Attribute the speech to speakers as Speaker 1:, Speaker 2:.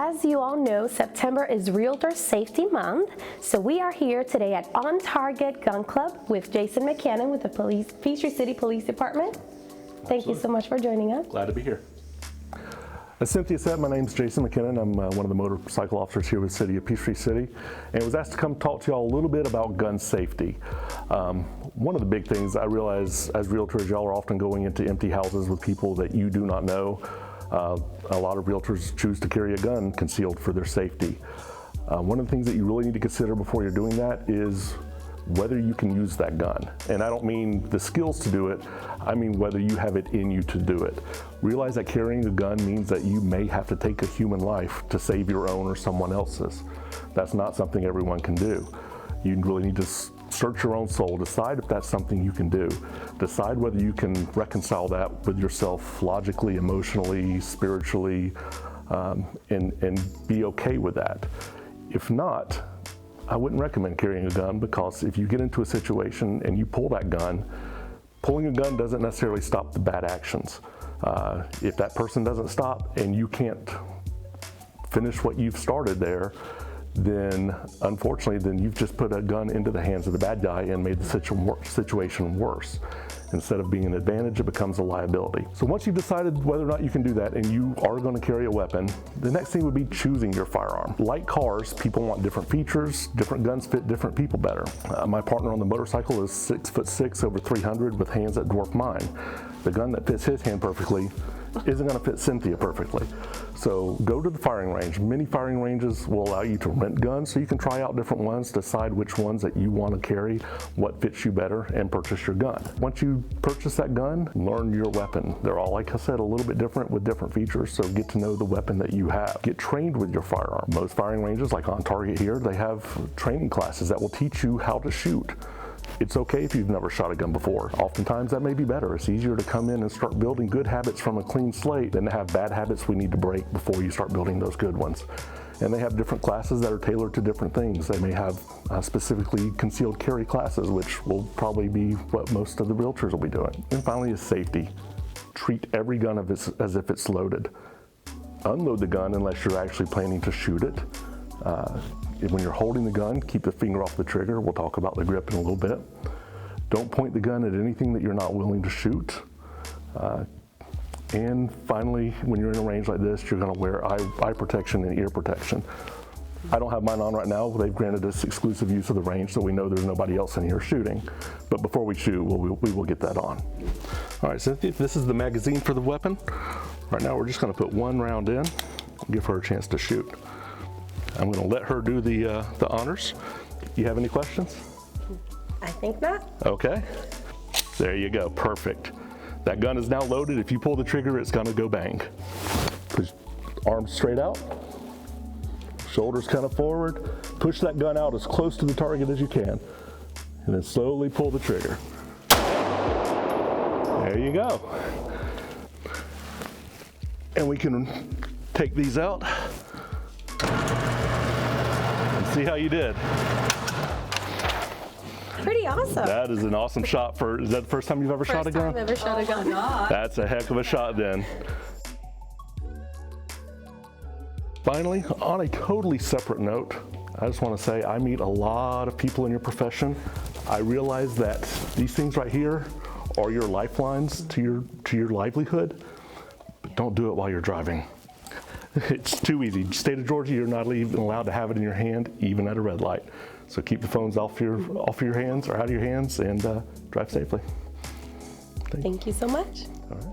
Speaker 1: As you all know, September is Realtor Safety Month, so we are here today at On Target Gun Club with Jason McKinnon with the Peachtree City Police Department. Thank you so much for joining us.
Speaker 2: Glad to be here. As Cynthia said, my name is Jason McKinnon. I'm one of the motorcycle officers here with the City of Peachtree City, and was asked to come talk to y'all a little bit about gun safety. One of the big things I realize as realtors, y'all are often going into empty houses with people that you do not know. A lot of realtors choose to carry a gun concealed for their safety. One of the things that you really need to consider before you're doing that is whether you can use that gun. And I don't mean the skills to do it, I mean whether you have it in you to do it. Realize that carrying a gun means that you may have to take a human life to save your own or someone else's. That's not something everyone can do. You really need to search your own soul, decide if that's something you can do. Decide whether you can reconcile that with yourself logically, emotionally, spiritually, and be okay with that. If not, I wouldn't recommend carrying a gun, because if you get into a situation and you pull that gun, pulling a gun doesn't necessarily stop the bad actions. If that person doesn't stop and you can't finish what you've started there, then unfortunately, then you've just put a gun into the hands of the bad guy and made the situation worse. Instead of being an advantage, it becomes a liability. So once you've decided whether or not you can do that and you are going to carry a weapon, the next thing would be choosing your firearm. Like cars, people want different features. Different guns fit different people better. My partner on the motorcycle is 6'6", over 300, with hands that dwarf mine. The gun that fits his hand perfectly isn't going to fit Cynthia perfectly. So go to the firing range. Many firing ranges will allow you to rent guns, so you can try out different ones, decide which ones that you want to carry, what fits you better, and purchase your gun. Once you purchase that gun, learn your weapon. They're all, like I said, a little bit different with different features, so get to know the weapon that you have. Get trained with your firearm. Most firing ranges, like On Target here, they have training classes that will teach you how to shoot. It's okay if you've never shot a gun before. Oftentimes that may be better. It's easier to come in and start building good habits from a clean slate than to have bad habits we need to break before you start building those good ones. And they have different classes that are tailored to different things. They may have specifically concealed carry classes, which will probably be what most of the realtors will be doing. And finally is safety. Treat every gun as if it's loaded. Unload the gun unless you're actually planning to shoot it. When you're holding the gun, keep the finger off the trigger. We'll talk about the grip in a little bit. Don't point the gun at anything that you're not willing to shoot. And finally, when you're in a range like this, you're going to wear eye protection and ear protection. I don't have mine on right now. They've granted us exclusive use of the range, so we know there's nobody else in here shooting. But before we shoot, we will get that on. All right, Cynthia, this is the magazine for the weapon. Right now, we're just going to put one round in, give her a chance to shoot. I'm going to let her do the honors. You have any questions?
Speaker 1: I think not.
Speaker 2: Okay. There you go. Perfect. That gun is now loaded. If you pull the trigger, it's going to go bang. Push arms straight out. Shoulders kind of forward. Push that gun out as close to the target as you can. And then slowly pull the trigger. There you go. And we can take these out. See how you did.
Speaker 1: Pretty awesome.
Speaker 2: That is an awesome shot. Is that the first time you've ever shot a gun?
Speaker 1: First time ever shot a gun.
Speaker 2: That's a heck of a shot then. Finally, on a totally separate note, I just want to say I meet a lot of people in your profession. I realize that these things right here are your lifelines to your livelihood, but don't do it while you're driving. It's too easy. State of Georgia, you're not even allowed to have it in your hand, even at a red light. So keep the phones off your hands or out of your hands, and drive safely.
Speaker 1: Thank you so much.
Speaker 2: All right.